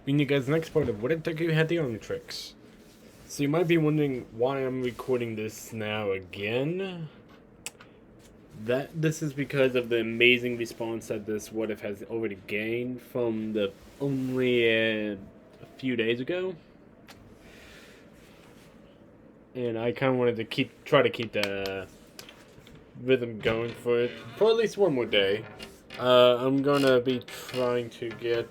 bringing you guys the next part of What If Deku had the Omnitrix. So you might be wondering why I'm recording this now again. This is because of the amazing response that this What If has already gained from the only a few days ago. And I kind of wanted to try to keep the rhythm going for it for at least one more day. I'm gonna be trying to get.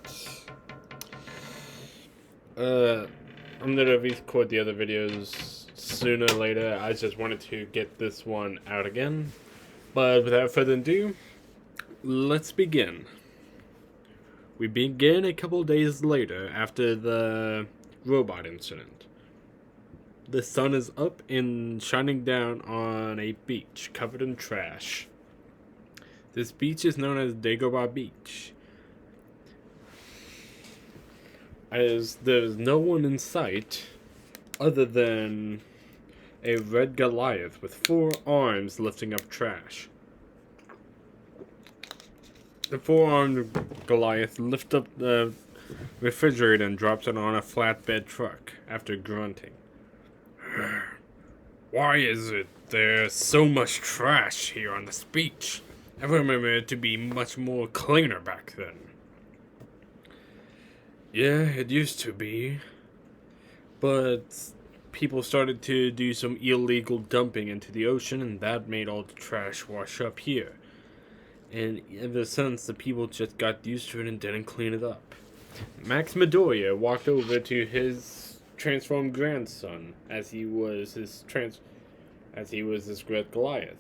I'm gonna record the other videos sooner or later. I just wanted to get this one out again. But without further ado, let's begin. We begin a couple days later after the robot incident. The sun is up and shining down on a beach covered in trash. This beach is known as Dagobah Beach, as there's no one in sight other than a red Goliath with 4 arms lifting up trash. The 4-armed Goliath lifts up the refrigerator and drops it on a flatbed truck after grunting. Why is it there's so much trash here on this beach? I remember it to be much more cleaner back then. Yeah, it used to be. But people started to do some illegal dumping into the ocean, and that made all the trash wash up here. And ever since, the people just got used to it and didn't clean it up. Max Midoriya walked over to his transformed grandson as he was this Red Goliath.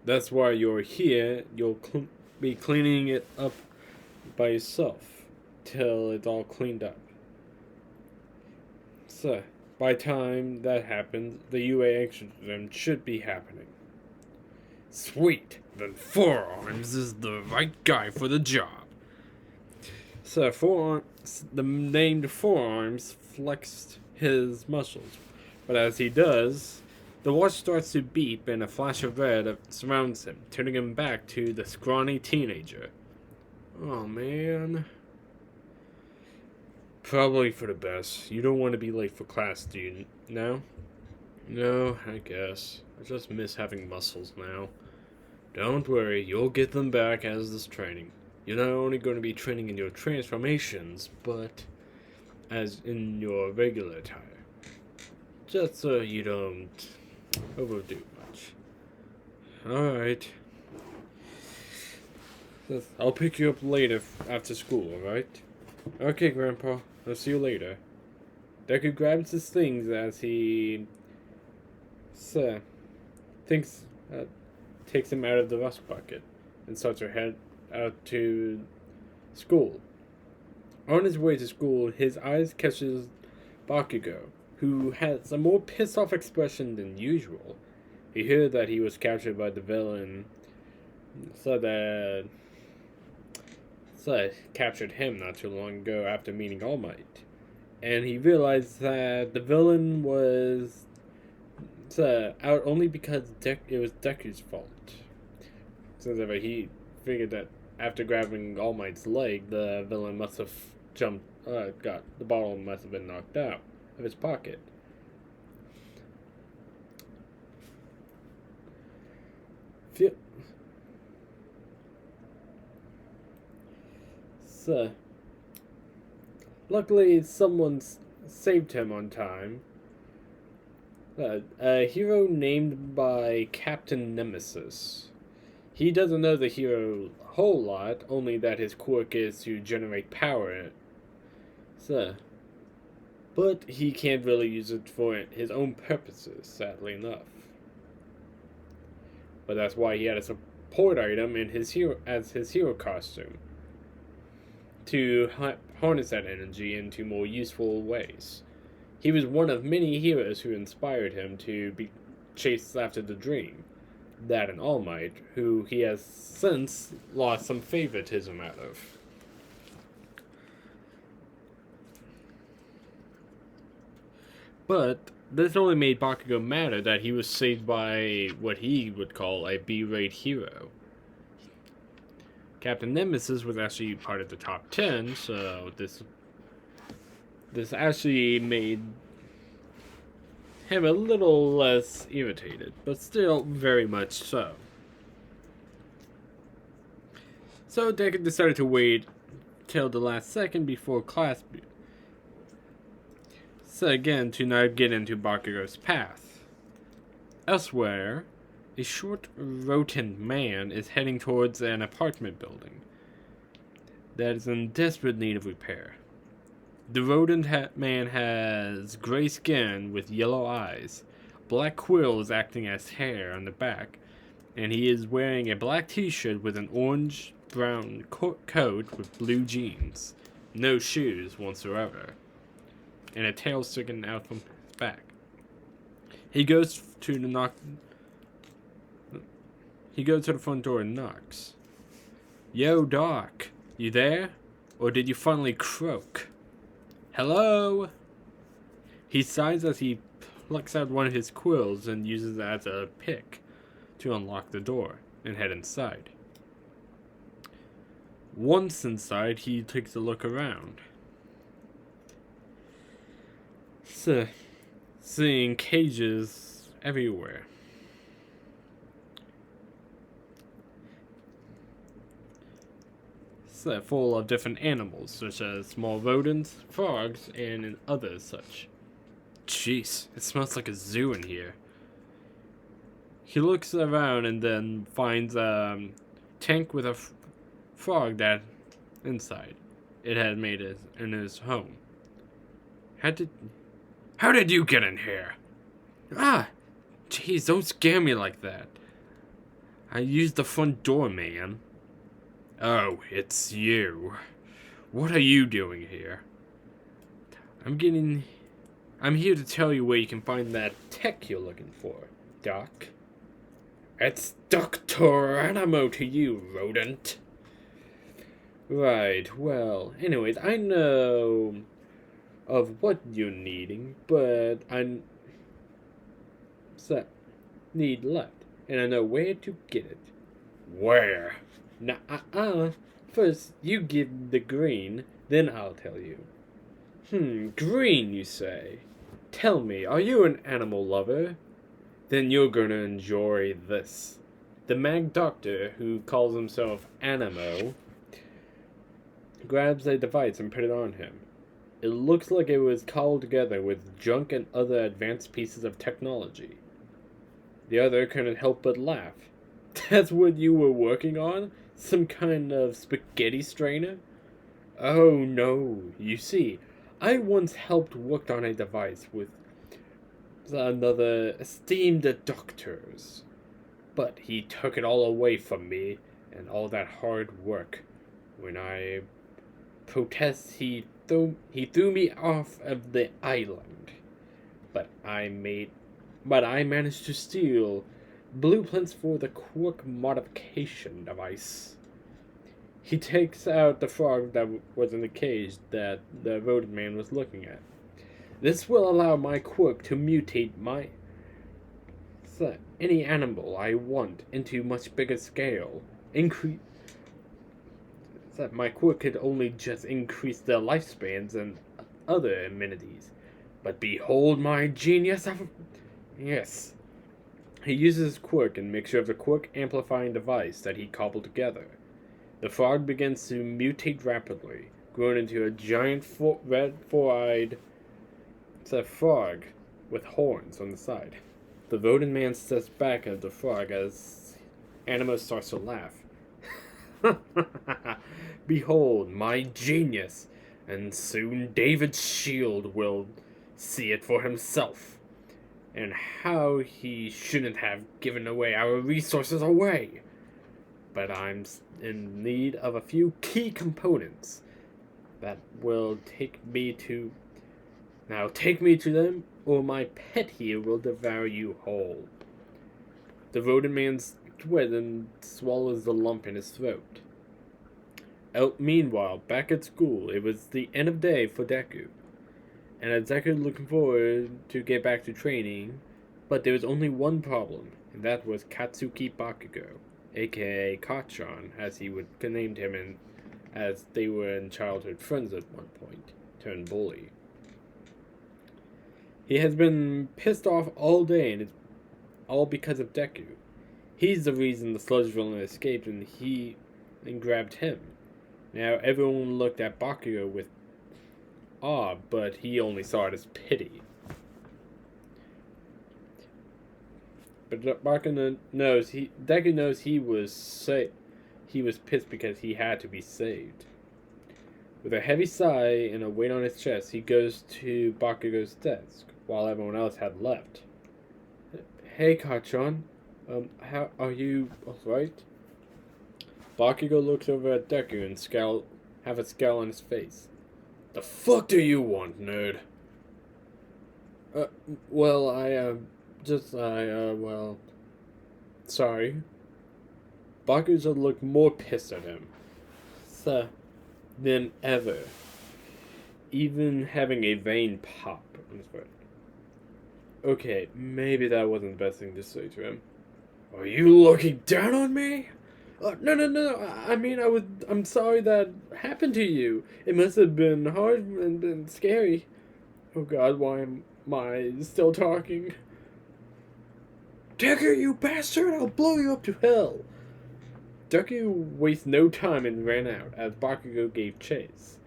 That's why you're here. You'll be cleaning it up by yourself till it's all cleaned up. So, by the time that happens, the UA exorcism should be happening. Sweet! Then 4 Arms is the right guy for the job. So, the named 4 Arms flexed his muscles, but as he does, the watch starts to beep and a flash of red surrounds him, turning him back to the scrawny teenager. Oh man. Probably for the best. You don't want to be late for class, do you? No? No, I guess. I just miss having muscles now. Don't worry, you'll get them back as this training. You're not only going to be training in your transformations, but as in your regular attire. Just so you don't overdo much. Alright. I'll pick you up later after school, alright? Okay, Grandpa. I'll see you later. Deku grabs his things as he takes him out of the rust bucket and starts to head out to school. On his way to school, his eyes catches Bakugo, who has a more pissed off expression than usual. He heard that he was captured by the villain, so captured him not too long ago after meeting All Might. And he realized that the villain was out only because it was Deku's fault. So he figured that after grabbing All Might's leg, the villain must have the bottle must have been knocked out of his pocket. So, luckily someone saved him on time. A hero named by Captain Nemesis. He doesn't know the hero a whole lot, only that his quirk is to generate power. But he can't really use it for his own purposes, sadly enough. But that's why he had a support item in his hero costume, to harness that energy into more useful ways. He was one of many heroes who inspired him to be chased after the dream. That and All Might, who he has since lost some favoritism out of. But this only made Bakugo madder that he was saved by what he would call a B-rate hero. Captain Nemesis was actually part of the top 10, so this actually made him a little less irritated, but still very much so. So Deku decided to wait till the last second before class. So again, to not get into Bakugo's path. Elsewhere, a short rodent man is heading towards an apartment building that is in desperate need of repair. The rodent man has gray skin with yellow eyes, black quills acting as hair on the back, and he is wearing a black t-shirt with an orange-brown coat with blue jeans, no shoes whatsoever, and a tail sticking out from his back. He goes to the front door and knocks. "Yo, Doc, you there? Or did you finally croak?" "Hello?" He sighs as he plucks out one of his quills and uses it as a pick to unlock the door and head inside. Once inside, he takes a look around. Seeing cages everywhere. Full of different animals, such as small rodents, frogs, and others such. Jeez, it smells like a zoo in here. He looks around and then finds a tank with a frog that inside. It had made it in his home. How did you get in here? Ah, jeez, don't scare me like that. I used the front door, man. Oh, it's you. What are you doing here? I'm here to tell you where you can find that tech you're looking for, Doc. It's Dr. Animo to you, rodent. Right, well, anyways, I know of what you're needing, but I need left, and I know where to get it. Where? Nah, First, you give the green, then I'll tell you. Green, you say? Tell me, are you an animal lover? Then you're gonna enjoy this. The Mag Doctor, who calls himself Animo, grabs a device and puts it on him. It looks like it was cobbled together with junk and other advanced pieces of technology. The other couldn't help but laugh. That's what you were working on? Some kind of spaghetti strainer? Oh no, you see, I once helped work on a device with another esteemed doctors. But he took it all away from me, and all that hard work. When I protest, he threw me off of the island. But I managed to steal blueprints for the quirk modification device. He takes out the frog that was in the cage that the rodent man was looking at. This will allow my quirk to mutate any animal I want into much bigger scale. My quirk could only just increase their lifespans and other amenities. But behold my genius Yes. He uses his quirk and mixture of the quirk amplifying device that he cobbled together. The frog begins to mutate rapidly, growing into a giant red four-eyed frog with horns on the side. The rodent man steps back at the frog as Animo starts to laugh. Behold my genius, and soon David's shield will see it for himself. And how he shouldn't have given away our resources away. But I'm in need of a few key components that will take me to them, or my pet here will devour you whole. The rodent man squeals and swallows the lump in his throat. Meanwhile, back at school, it was the end of day for Deku. And Deku looking forward to get back to training, but there was only one problem, and that was Katsuki Bakugo, aka Kachan, as he would named him, as they were in childhood friends at one point, turned bully. He has been pissed off all day, and it's all because of Deku. He's the reason the sludge villain escaped, and grabbed him. Now everyone looked at Bakugo with awe, but he only saw it as pity. But Deku knows he was pissed because he had to be saved. With a heavy sigh and a weight on his chest, he goes to Bakugo's desk, while everyone else had left. Hey, Kachan. How are you alright? Bakugo looks over at Deku and have a scowl on his face. The fuck do you want, nerd? Sorry. Bakugo looked more pissed at him than ever, even having a vein pop on his foot. Okay, maybe that wasn't the best thing to say to him. Are you looking down on me? No. I mean, I'm sorry that happened to you. It must have been hard and scary. Oh God, why am I still talking? Deku, you bastard! I'll blow you up to hell! Deku wastes no time and ran out, as Bakugo gave chase.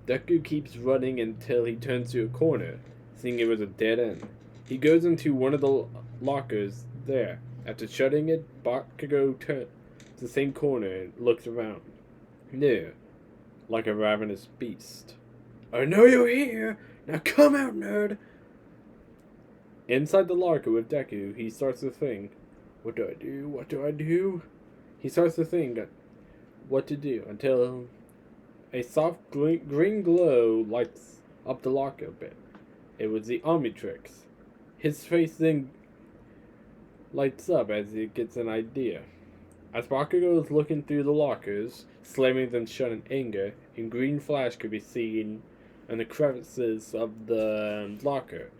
Deku keeps running until he turns to a corner, seeing it was a dead end. He goes into one of the lockers there. After shutting it, Bakugo turns to the same corner and looks around. There, like a ravenous beast. I know you're here! Now come out, nerd! Inside the locker with Deku, he starts to think, what do I do? He starts to think what to do until a soft green glow lights up the locker a bit. It was the omnitrix. His face then lights up as he gets an idea. As Bakugo is looking through the lockers, slamming them shut in anger, a green flash could be seen in the crevices of the locker.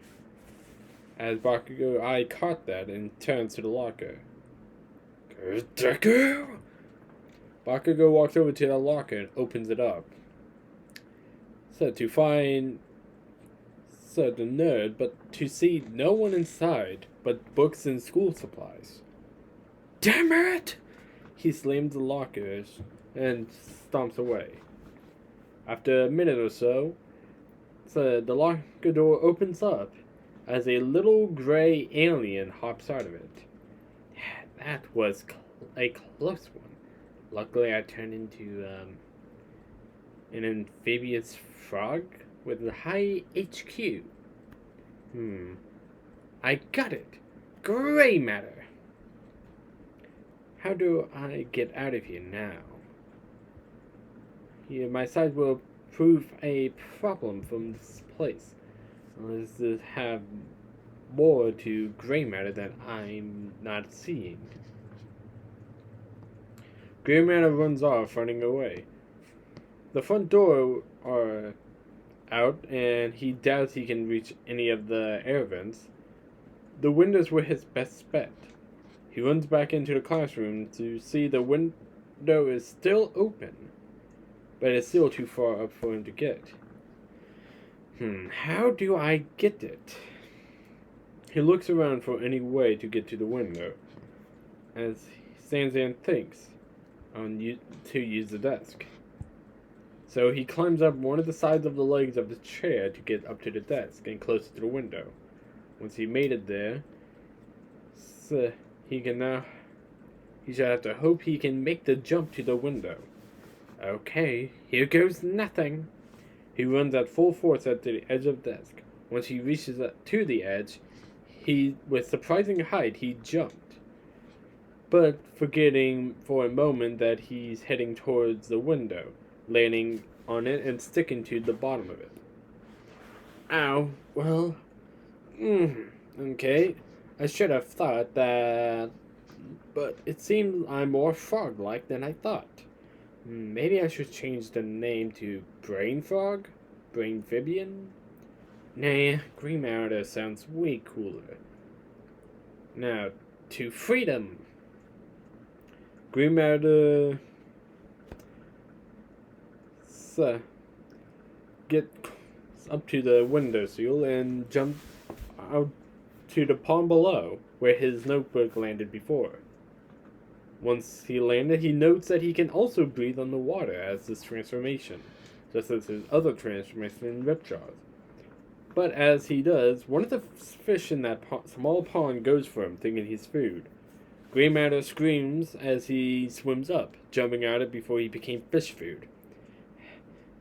As Bakugo's eye caught that and turns to the locker. Deku! Bakugo walks over to the locker and opens it up. So to find the nerd, but to see no one inside but books and school supplies. Damn it! He slams the lockers and stomps away. After a minute or so, the locker door opens up as a little gray alien hops out of it. That was a close one. Luckily, I turned into an amphibious frog with a high HQ. I got it. Gray matter. How do I get out of here now? My size will prove a problem from this place. Let's have more to gray matter that I'm not seeing. Gray matter runs off, running away. The front door are out, and he doubts he can reach any of the air vents. The windows were his best bet. He runs back into the classroom to see the window is still open, but it's still too far up for him to get. How do I get it? He looks around for any way to get to the window, as he stands there and thinks to use the desk. So he climbs up one of the sides of the legs of the chair to get up to the desk and closer to the window. Once he made it there, he should have to hope he can make the jump to the window. Okay, here goes nothing. He runs at full force at the edge of the desk. Once he reaches to the edge, with surprising height, he jumped. But forgetting for a moment that he's heading towards the window, landing on it and sticking to the bottom of it. Ow, well, okay. I should have thought that, but it seems I'm more frog-like than I thought. Maybe I should change the name to Brain Frog? Brainphibian? Nah, Green Matter sounds way cooler. Now, to freedom! Green Matter get up to the windowsill and jump out to the pond below, where his notebook landed before. Once he landed, he notes that he can also breathe on the water as this transformation, just as his other transformation in Ripjaws. But as he does, one of the fish in that small pond goes for him, thinking he's food. Grey Matter screams as he swims up, jumping at it before he became fish food.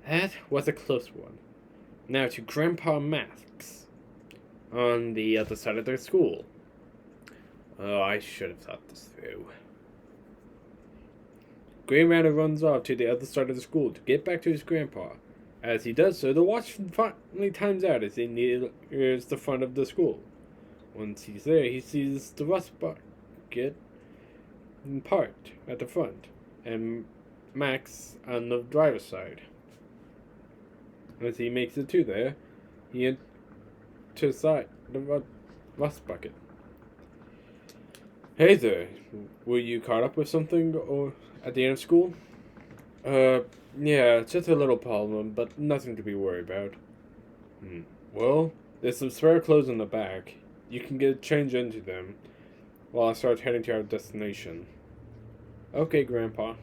That was a close one. Now to Grandpa Max, on the other side of their school. Oh, I should have thought this through. Grey Matter runs off to the other side of the school to get back to his grandpa. As he does so, the watch finally times out as he nears the front of the school. Once he's there, he sees the rust bucket parked at the front, and Max on the driver's side. As he makes it to there, he enters the rust bucket. Hey there, were you caught up with something or at the end of school? Yeah, just a little problem, but nothing to be worried about. Well, there's some spare clothes in the back. You can change into them while I start heading to our destination. Okay, Grandpa.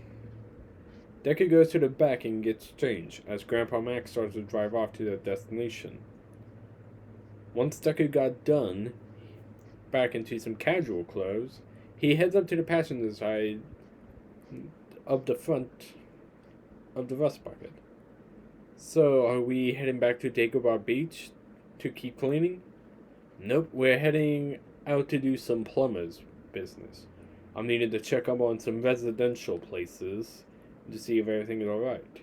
Deku goes to the back and gets changed, as Grandpa Max starts to drive off to their destination. Once Deku got done, back into some casual clothes, he heads up to the passenger side of the front of the rust bucket. So, are we heading back to Dagobah Beach to keep cleaning? Nope, we're heading out to do some plumber's business. I'm needed to check up on some residential places to see if everything is alright.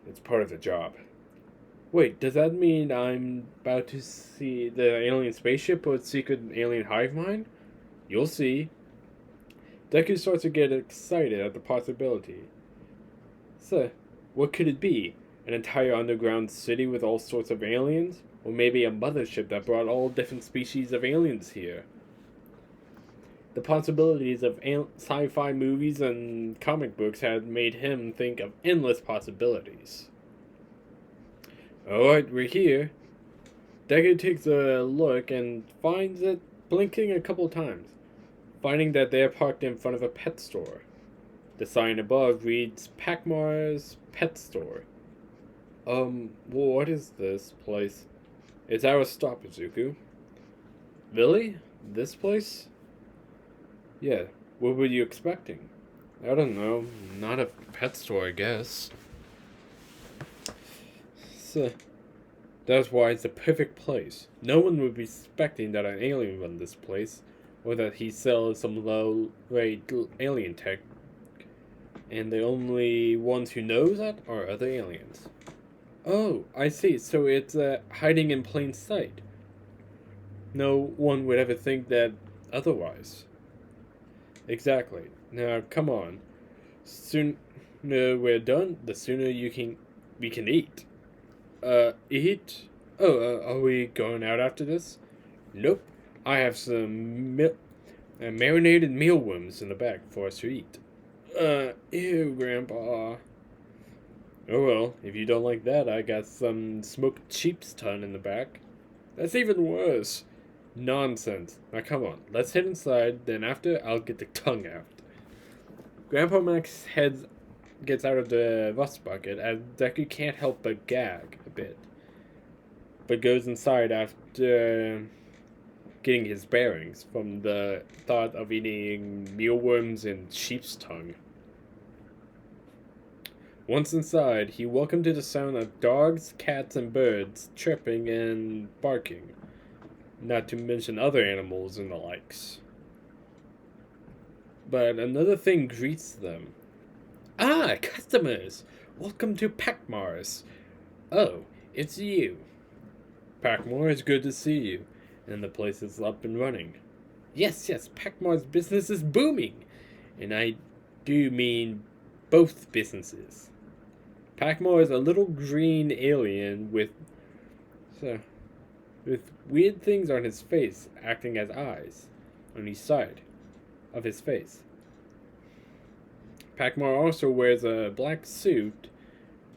It's part of the job. Wait, does that mean I'm about to see the alien spaceship or secret alien hive mind? You'll see. Deku starts to get excited at the possibility. So, what could it be? An entire underground city with all sorts of aliens? Or maybe a mothership that brought all different species of aliens here? The possibilities of sci-fi movies and comic books had made him think of endless possibilities. Alright, we're here. Deku takes a look and finds it blinking a couple times, finding that they're parked in front of a pet store. The sign above reads Packmar's Pet Store. What is this place? It's our stop, Izuku. Really? This place? Yeah, what were you expecting? I don't know, not a pet store, I guess. So, that's why it's the perfect place. No one would be suspecting that an alien run this place, or that he sells some low-rate alien tech. And the only ones who know that are other aliens. Oh, I see. So it's hiding in plain sight. No one would ever think that otherwise. Exactly. Now, come on. Sooner we're done, the sooner we can eat. Eat? Oh, are we going out after this? Nope. I have some marinated mealworms in the bag for us to eat. Ew, Grandpa. Oh well, if you don't like that, I got some smoked sheep's tongue in the back. That's even worse. Nonsense. Now come on, let's head inside, then after, I'll get the tongue out. Grandpa Max gets out of the rust bucket, as Deku can't help but gag a bit, but goes inside after getting his bearings from the thought of eating mealworms and sheep's tongue. Once inside, he welcomed to the sound of dogs, cats, and birds chirping and barking, not to mention other animals and the likes. But another thing greets them. Ah, customers! Welcome to Packmar's. Oh, it's you. Packmar, it's good to see you. And the place is up and running. Yes, Packmar's business is booming. And I do mean both businesses. Packmar is a little green alien with weird things on his face, acting as eyes on each side of his face. Packmore also wears a black suit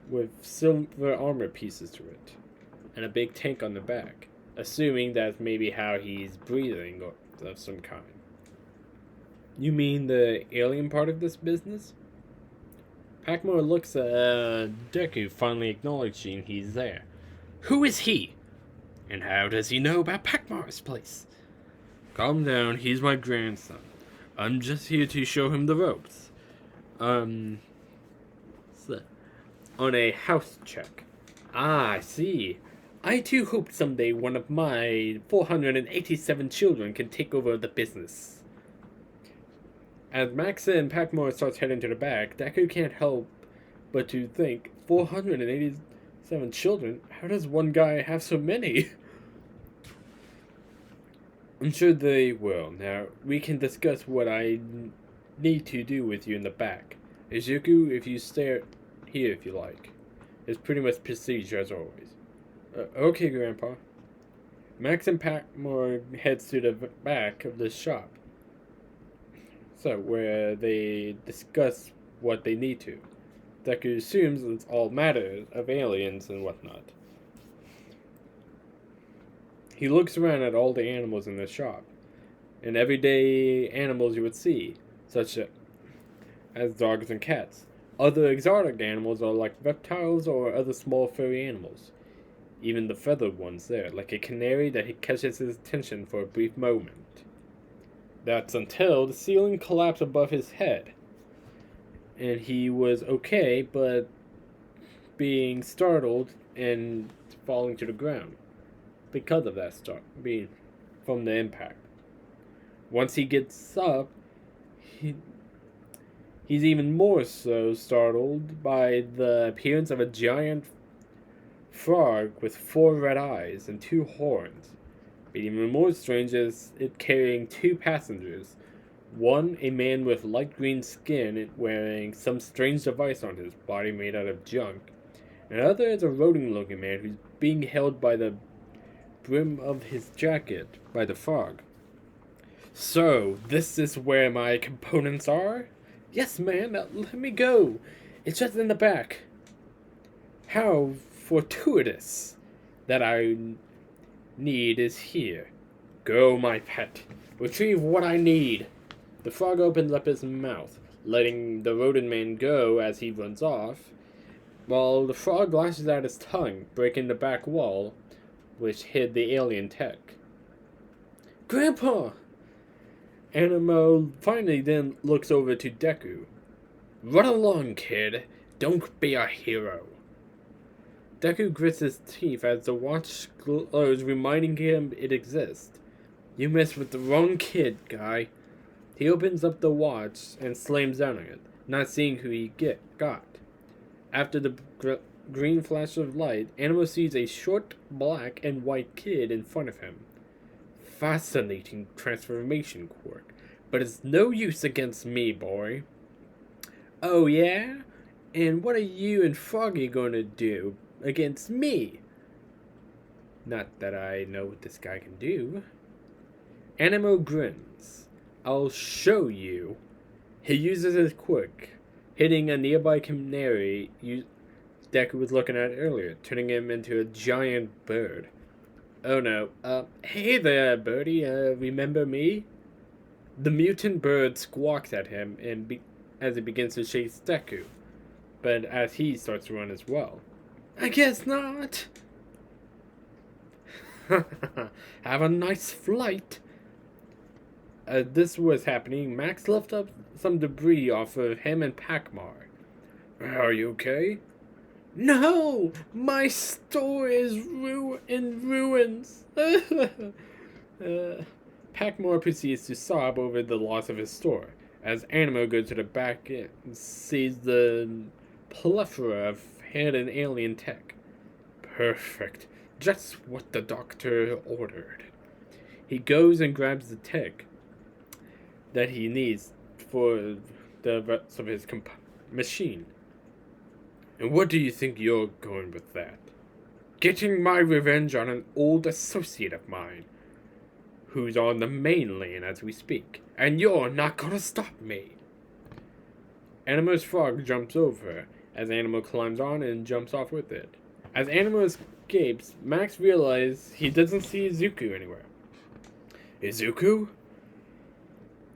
with silver armor pieces to it, and a big tank on the back, assuming that's maybe how he's breathing or of some kind. You mean the alien part of this business? Packmore looks at Deku, finally acknowledging he's there. Who is he? And how does he know about Packmore's place? Calm down, he's my grandson. I'm just here to show him the ropes. So, on a house check. Ah, I see. I too hope someday one of my 487 children can take over the business. As Max and Packmore starts heading to the back, Deku can't help but to think, 487 children? How does one guy have so many? I'm sure they will. Now, we can discuss what I need to do with you in the back. Izuku, if you stay here if you like. It's pretty much procedure as always. Okay, Grandpa. Max and Packmore heads to the back of the shop. So, where they discuss what they need to. Deku assumes it's all matters of aliens and whatnot. He looks around at all the animals in the shop, and everyday animals you would see, such as dogs and cats. Other exotic animals are like reptiles or other small furry animals. Even the feathered ones there, like a canary that catches his attention for a brief moment. That's until the ceiling collapsed above his head. And he was okay, but being startled and falling to the ground. Because of that being from the impact. Once he gets up, he's even more so startled by the appearance of a giant frog with 4 red eyes and 2 horns. But even more strange is it carrying 2 passengers. One, a man with light green skin wearing some strange device on his body made out of junk. And another is a rodent-looking man who's being held by the brim of his jacket by the frog. So, this is where my components are? Yes, man, let me go. It's just in the back. How fortuitous that I need is here. Go, my pet. Retrieve what I need. The frog opens up his mouth, letting the rodent man go as he runs off, while the frog lashes out his tongue, breaking the back wall, which hid the alien tech. Grandpa! Animo finally then looks over to Deku. Run along, kid. Don't be a hero. Deku grits his teeth as the watch glows, reminding him it exists. You messed with the wrong kid, guy. He opens up the watch and slams down on it, not seeing who he got. After the green flash of light, Animo sees a short black and white kid in front of him. Fascinating transformation quirk, but it's no use against me, boy. Oh yeah? And what are you and Froggy going to do against me? Not that I know what this guy can do. Animo grins. I'll show you. He uses his quirk, hitting a nearby canary Deku was looking at earlier, turning him into a giant bird. Oh no, hey there, birdie, remember me? The mutant bird squawks at him as it begins to chase Deku, but as he starts to run as well. I guess not. Have a nice flight. As this was happening, Max lifted up some debris off of him and Packmore. Are you okay? No! My store is in ruins! Packmore proceeds to sob over the loss of his store, as Animo goes to the back and sees the plethora of hidden alien tech. Perfect. Just what the doctor ordered. He goes and grabs the tech that he needs for the rest of his machine. And what do you think you're going with that? Getting my revenge on an old associate of mine, who's on the mainland as we speak, and you're not gonna stop me. Animo's frog jumps over as Animo climbs on and jumps off with it. As Animo escapes, Max realizes he doesn't see Izuku anywhere. Izuku?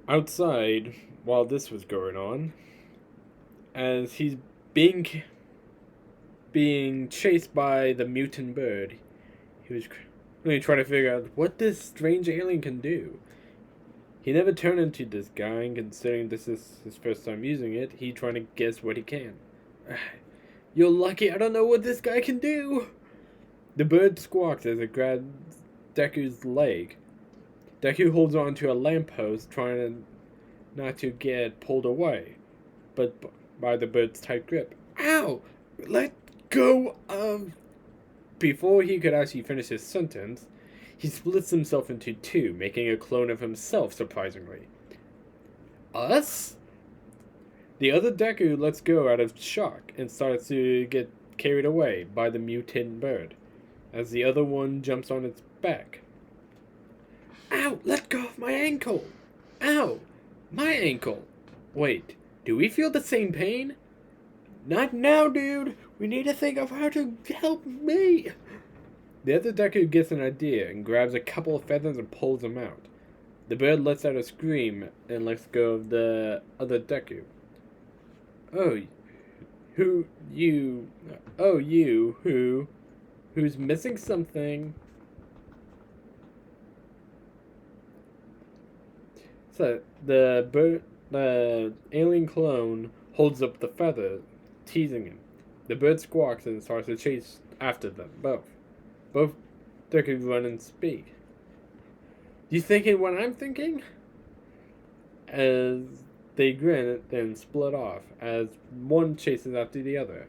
Outside, while this was going on, as he's being chased by the mutant bird, he was really trying to figure out what this strange alien can do. He never turned into this guy, and considering this is his first time using it, he's trying to guess what he can. You're lucky I don't know what this guy can do! The bird squawks as it grabs Deku's leg. Deku holds on to a lamppost, trying not to get pulled away, but by the bird's tight grip. Ow! Let go of... Before he could actually finish his sentence, he splits himself into two, making a clone of himself, surprisingly. Us? The other Deku lets go out of shock and starts to get carried away by the mutant bird, as the other one jumps on its back. Ow! Let go of my ankle! Ow! My ankle! Wait, do we feel the same pain? Not now, dude! We need to think of how to help me! The other Deku gets an idea and grabs a couple of feathers and pulls them out. The bird lets out a scream and lets go of the other Deku. Who's missing something? So, the alien clone holds up the feather, teasing him. The bird squawks and starts to chase after them, both. Both Deku run and speak. You thinking what I'm thinking? As they grin, then split off, as one chases after the other.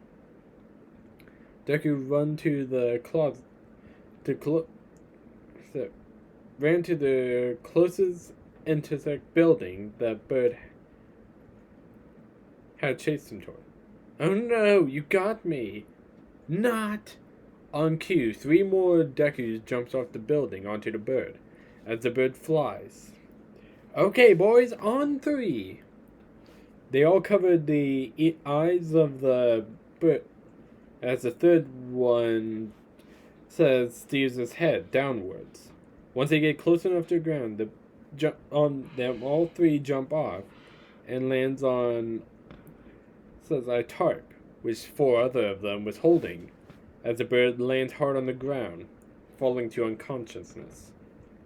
Deku run to the closet, ran to the closest intersect building that bird had chased him toward. Oh no, you got me! Not! On cue, 3 more Dekus jumps off the building onto the bird, as the bird flies. Okay, boys, on 3! They all covered the eyes of the bird, as the third one steers his head downwards. Once they get close enough to the ground, all 3 jump off and lands on a tarp, which 4 other of them was holding, as the bird lands hard on the ground, falling to unconsciousness.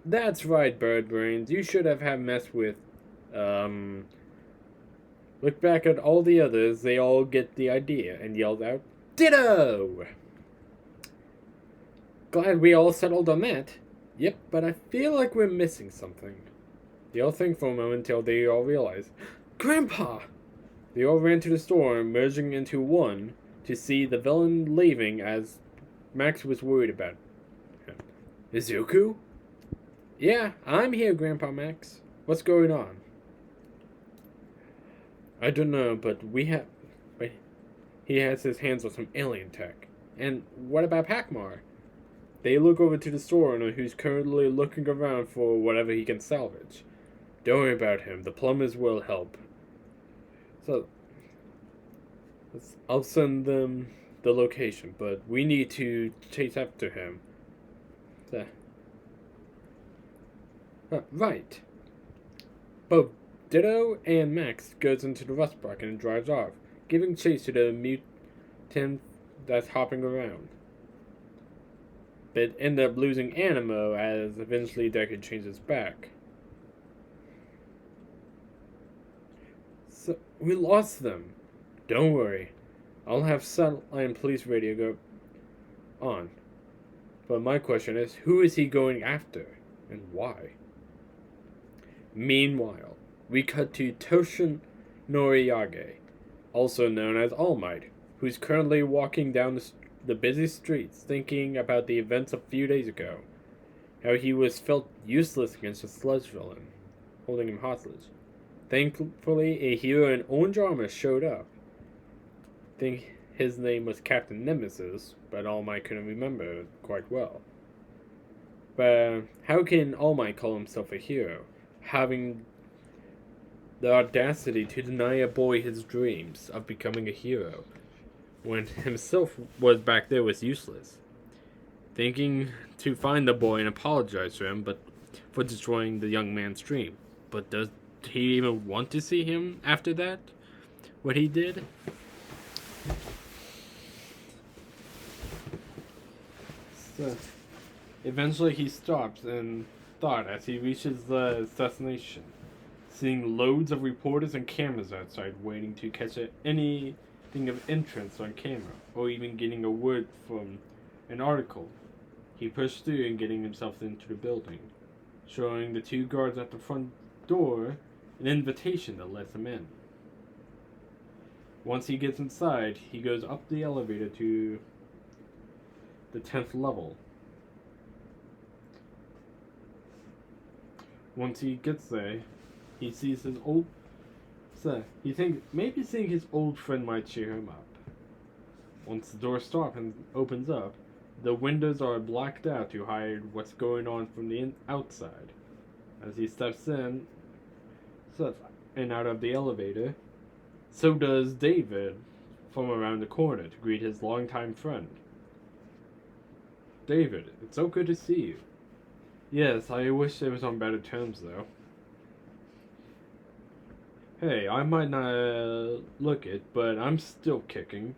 That's right, bird brains. You should have had messed with, Look back at all the others. They all get the idea and yelled out, Ditto! Glad we all settled on that. Yep, but I feel like we're missing something. They all think for a moment until they all realize, Grandpa! They all ran to the store, merging into one, to see the villain leaving as Max was worried about him. Izuku? Yeah, I'm here, Grandpa Max. What's going on? I don't know, but he has his hands on some alien tech. And what about Packmar? They look over to the store owner, who's currently looking around for whatever he can salvage. Don't worry about him. The plumbers will help. So, I'll send them the location, but we need to chase after him. Right. Both Ditto and Max goes into the rust bucket and drives off, giving chase to the mutant that's hopping around. But end up losing Animo as eventually Deku changes back. So, we lost them. Don't worry. I'll have satellite police radio go on. But my question is, who is he going after? And why? Meanwhile, we cut to Toshin Noriyage, also known as All Might, who's currently walking down the busy streets thinking about the events a few days ago. How he was felt useless against a sludge villain, holding him hostage. Thankfully, a hero in orange armor showed up. I think his name was Captain Nemesis, but All Might couldn't remember it quite well. But how can All Might call himself a hero, having The audacity to deny a boy his dreams of becoming a hero, when himself was back there, was useless. Thinking to find the boy and apologize to him, but for destroying the young man's dream. But does he even want to see him after that? What he did? So, eventually he stops in thought as he reaches the assassination, seeing loads of reporters and cameras outside waiting to catch anything of interest on camera, or even getting a word from an article. He pushed through and getting himself into the building, showing the two guards at the front door an invitation that lets him in. Once he gets inside, he goes up the elevator to the 10th level. Once he gets there, he sees his old... So, he thinks maybe seeing his old friend might cheer him up. Once the door stops and opens up, the windows are blacked out to hide what's going on from the outside. As he steps in and out of the elevator, so does David from around the corner to greet his longtime friend. David, it's so good to see you. Yes, I wish it was on better terms, though. Hey, I might not look it, but I'm still kicking,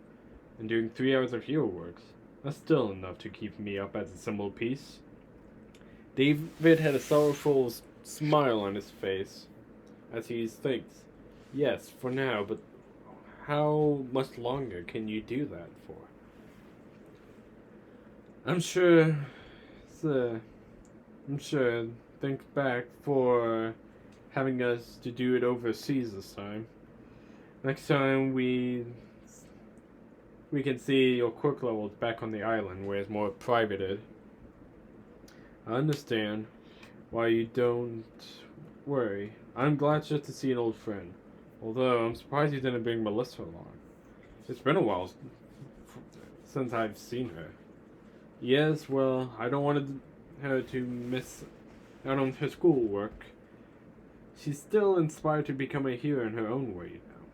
and doing 3 hours of hero works. That's still enough to keep me up as a symbol of peace. David had a sorrowful smile on his face as he thinks, yes, for now, but how much longer can you do that for? I'm sure, think back for having us to do it overseas this time. Next time we can see your quirk levels back on the island where it's more privated. I understand why you don't worry. I'm glad just to see an old friend. Although I'm surprised you didn't bring Melissa along. It's been a while since I've seen her. Yes, well, I don't want her to miss out on her schoolwork. She's still inspired to become a hero in her own way now.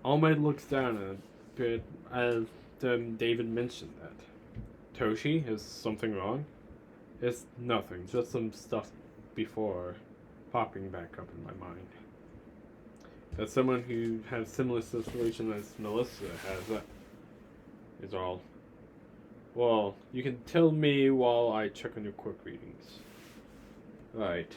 All Might looks down a bit as David mentioned that. Toshi, is something wrong? It's nothing, just some stuff before popping back up in my mind. As someone who has similar situation as Melissa has, that is all. Well, you can tell me while I check on your quirk readings. Right.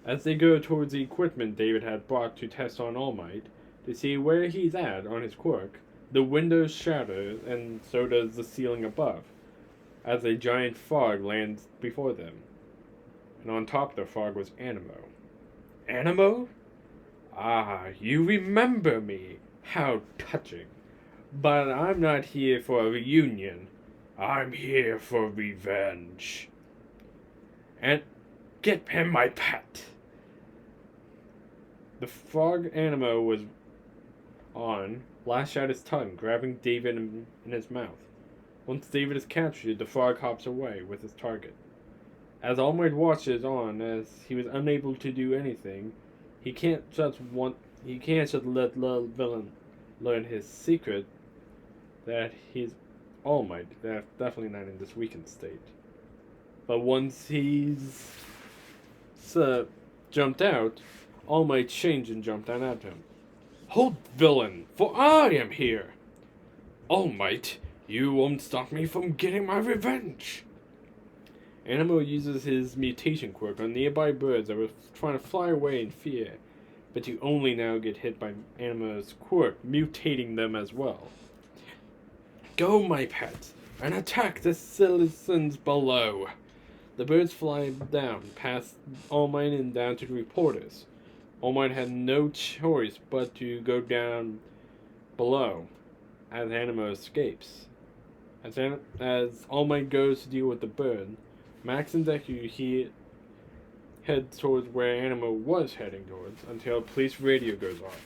As they go towards the equipment David had brought to test on All Might, to see where he's at on his quirk, the windows shatter, and so does the ceiling above, as a giant fog lands before them. And on top of the fog was Animo. Animo? Ah, you remember me. How touching. But I'm not here for a reunion. I'm here for revenge. And get him my pet. The frog Animo was on, lashed out his tongue, grabbing David in his mouth. Once David is captured, the frog hops away with his target. As All Might watches on, as he was unable to do anything, he can't just let the villain learn his secret that he's All Might. That's definitely not in this weakened state. But once he's jumped out, All Might changed and jumped down at him. Hold, villain, for I am here. All Might, you won't stop me from getting my revenge. Animo uses his mutation quirk on nearby birds that were trying to fly away in fear, but you only now get hit by Animo's quirk, mutating them as well. Go, my pet, and attack the citizens below. The birds fly down, past All Might and down to the reporters. All Might had no choice but to go down below, as Animo escapes. As All Might goes to deal with the bird, Max and Deku head towards where Animo was heading towards until police radio goes off.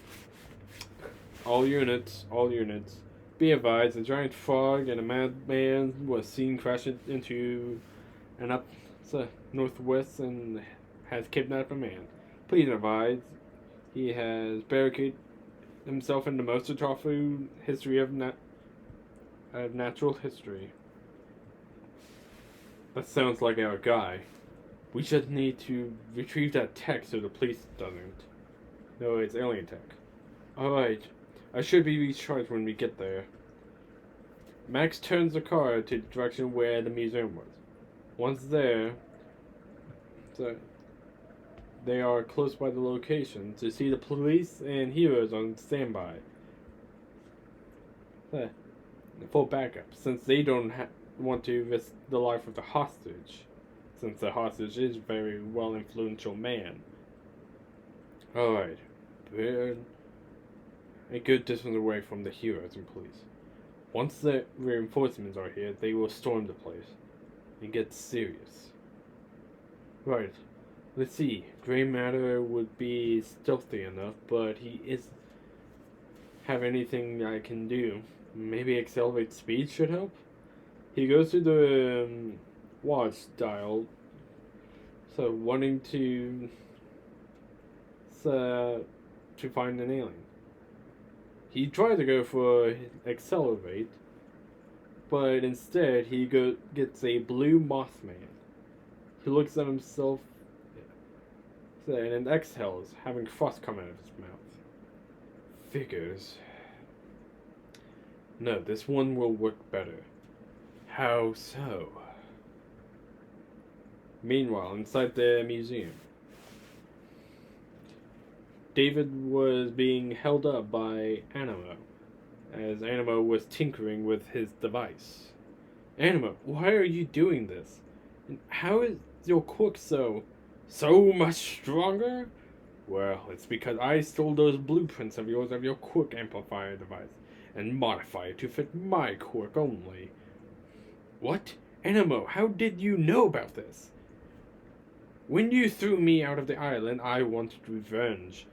All units, be advised, a giant frog and a madman was seen crashing into and up northwest and has kidnapped a man. Please advise, he has barricaded himself in the most atrocious history of natural history. That sounds like our guy. We just need to retrieve that tech so the police doesn't. No, it's alien tech. Alright, I should be recharged when we get there. Max turns the car to the direction where the museum was. Once there, they are close by the location to see the police and heroes on standby. For backup, since they don't want to risk the life of the hostage, since the hostage is a very well influential man. Alright, we're a good distance away from the heroes and police. Once the reinforcements are here, they will storm the place and get serious. Right, let's see. Gray Matter would be stealthy enough, but he is have anything I can do. Maybe accelerate speed should help? He goes to the watch dial, so wanting to find an alien. He tried to go for accelerate, but instead he gets a blue Mothman. He looks at himself and exhales, having frost come out of his mouth. Figures. No, this one will work better. How so? Meanwhile, inside the museum, David was being held up by Animo, as Animo was tinkering with his device. Animo, why are you doing this? And how is your quirk so much stronger? Well, it's because I stole those blueprints of yours of your quirk amplifier device, and modified it to fit my quirk only. What? Animo, how did you know about this? When you threw me out of the island, I wanted revenge.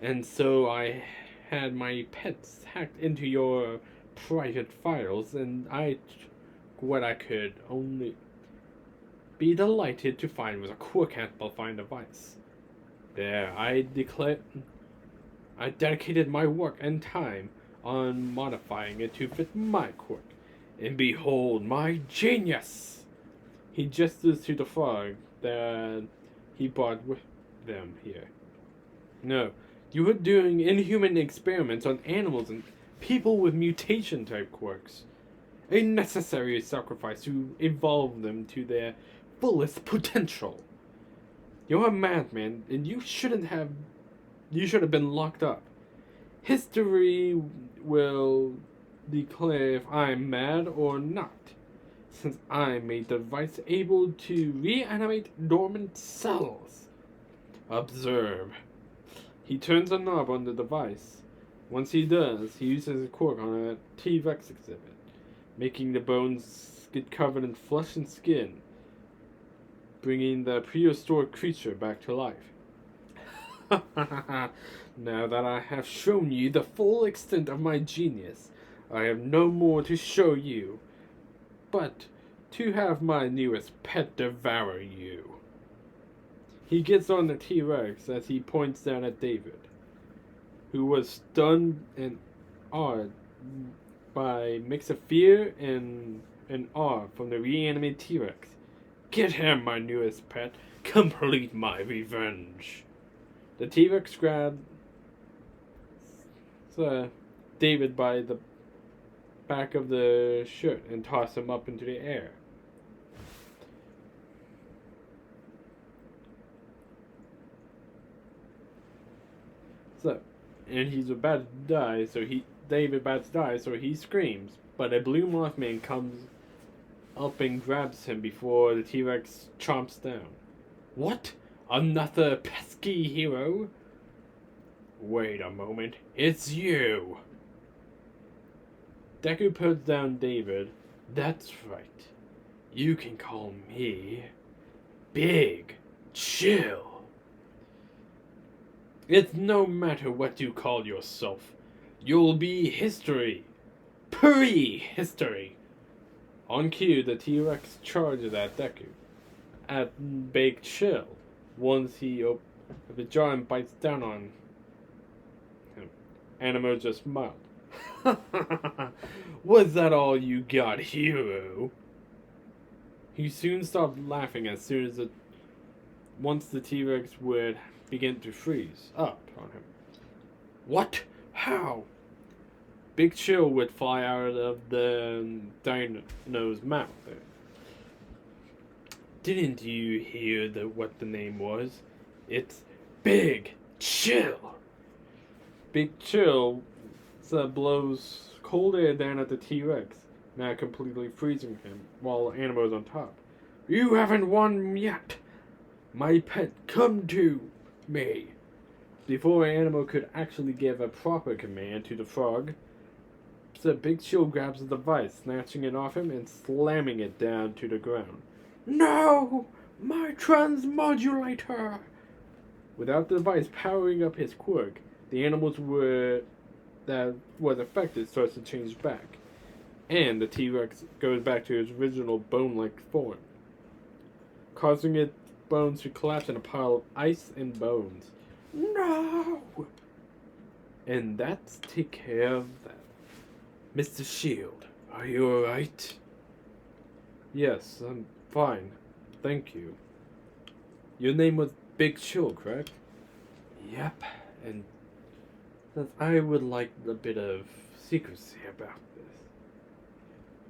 And so I had my pets hacked into your private files, and I took what I could only be delighted to find was a quirk amplifying device. There, I dedicated my work and time on modifying it to fit my quirk. And behold, my genius! He gestures to the frog that he brought with them here. No, you were doing inhuman experiments on animals and people with mutation-type quirks. A necessary sacrifice to evolve them to their fullest potential. You're a madman, and you should have been locked up. History will declare if I'm mad or not, since I made the device able to reanimate dormant cells. Observe. He turns a knob on the device. Once he does, he uses a quirk on a TRex exhibit, making the bones get covered in flesh and skin, bringing the prehistoric creature back to life. Now that I have shown you the full extent of my genius, I have no more to show you, but to have my newest pet devour you. He gets on the T-Rex as he points down at David, who was stunned and awed by a mix of fear and awe from the reanimated T-Rex. Get him, my newest pet. Complete my revenge. The T-Rex grabs David by the back of the shirt and tosses him up into the air. And he's about to die, David about to die, so he screams. But a blue Mothman comes up and grabs him before the T-Rex chomps down. What? Another pesky hero? Wait a moment, it's you! Deku puts down David. That's right. You can call me Big Chill. It's no matter what you call yourself. You'll be history. Pre-history. On cue, the T-Rex charges at Deku. At Big Chill. Once he If it jaw and bites down on him. Animo just smiled. Was that all you got, hero? He soon stopped laughing as soon as once the T-Rex would begin to freeze up on him. What? How? Big chill would fly out of the dino's mouth. Didn't you hear what the name was? It's Big Chill. Big Chill blows cold air down at the T-Rex, now completely freezing him, while Animo's on top. You haven't won yet. My pet, come to me. Before Animo could actually give a proper command to the frog, the Big Chill grabs the device, snatching it off him and slamming it down to the ground. No! My transmodulator! Without the device powering up his quirk, the animals that was affected starts to change back, and the T-Rex goes back to its original bone-like form, causing its bones to collapse in a pile of ice and bones. No! And that's take care of that. Mr. Shield, are you alright? Yes, I'm fine. Thank you. Your name was Big Chill, correct? Yep, and I would like a bit of secrecy about this.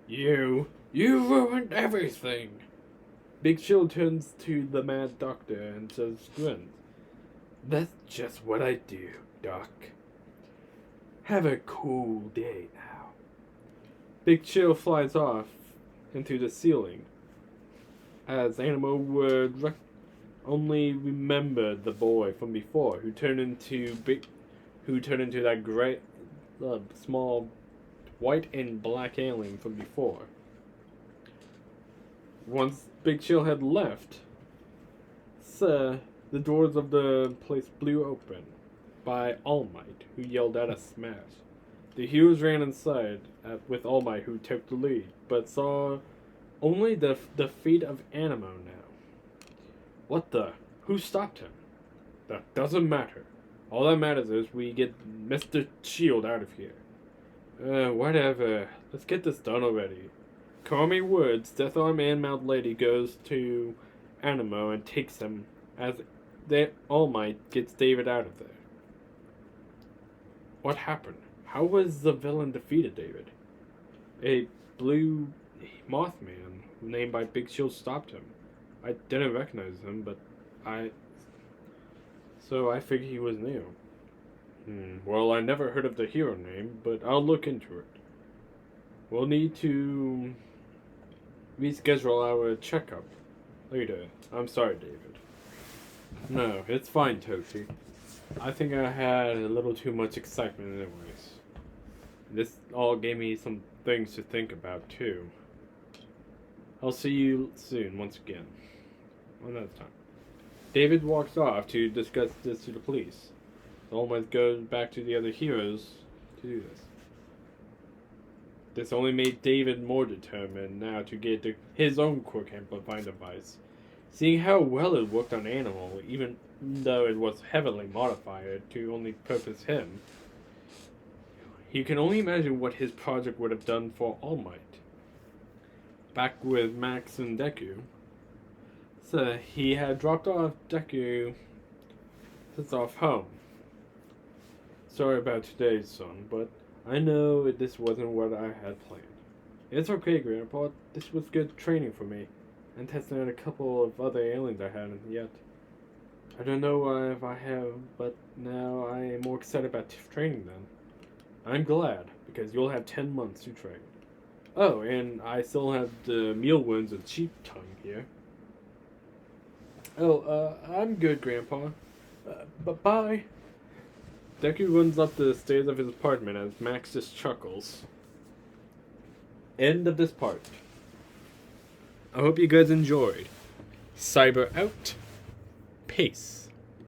You ruined everything! Big Chill turns to the Mad Doctor and says, grins. That's just what I do, Doc. Have a cool day now. Big Chill flies off into the ceiling, as Animo would only remember the boy from before, who turned into that great, small, white and black alien from before. Once Big Chill had left, the doors of the place blew open by All Might, who yelled out a smash. The heroes ran inside with All Might, who took the lead, but saw only the feet of Animo now. What the? Who stopped him? That doesn't matter. All that matters is we get Mr. Shield out of here. Whatever. Let's get this done already. Calming words, Death Arm and Mouth Lady goes to Animo and takes him as All Might gets David out of there. What happened? How was the villain defeated, David? A blue Mothman named by Big Shield stopped him. I didn't recognize him, but so I figured he was new. Well, I never heard of the hero name, but I'll look into it. We'll need to reschedule our checkup later. I'm sorry, David. No, it's fine, Toshi. I think I had a little too much excitement anyways. This all gave me some things to think about, too. I'll see you soon, once again. Another time. David walks off to discuss this to the police. All Might goes back to the other heroes to do this. This only made David more determined now to get his own quirk amplifying device. Seeing how well it worked on Animal, even though it was heavily modified to only purpose him, you can only imagine what his project would have done for All Might. Back with Max and Deku, so he had dropped off Deku off home. Sorry about today, son, but I know this wasn't what I had planned. It's okay, Grandpa. This was good training for me, and testing out a couple of other aliens I hadn't yet. I don't know if I have, but now I am more excited about training them. I'm glad, because you'll have 10 months to train. Oh, and I still have the meal wounds and sheep tongue here. Oh, I'm good, Grandpa. Bye. Deku runs up the stairs of his apartment as Max just chuckles. End of this part. I hope you guys enjoyed. Cyber out. Peace.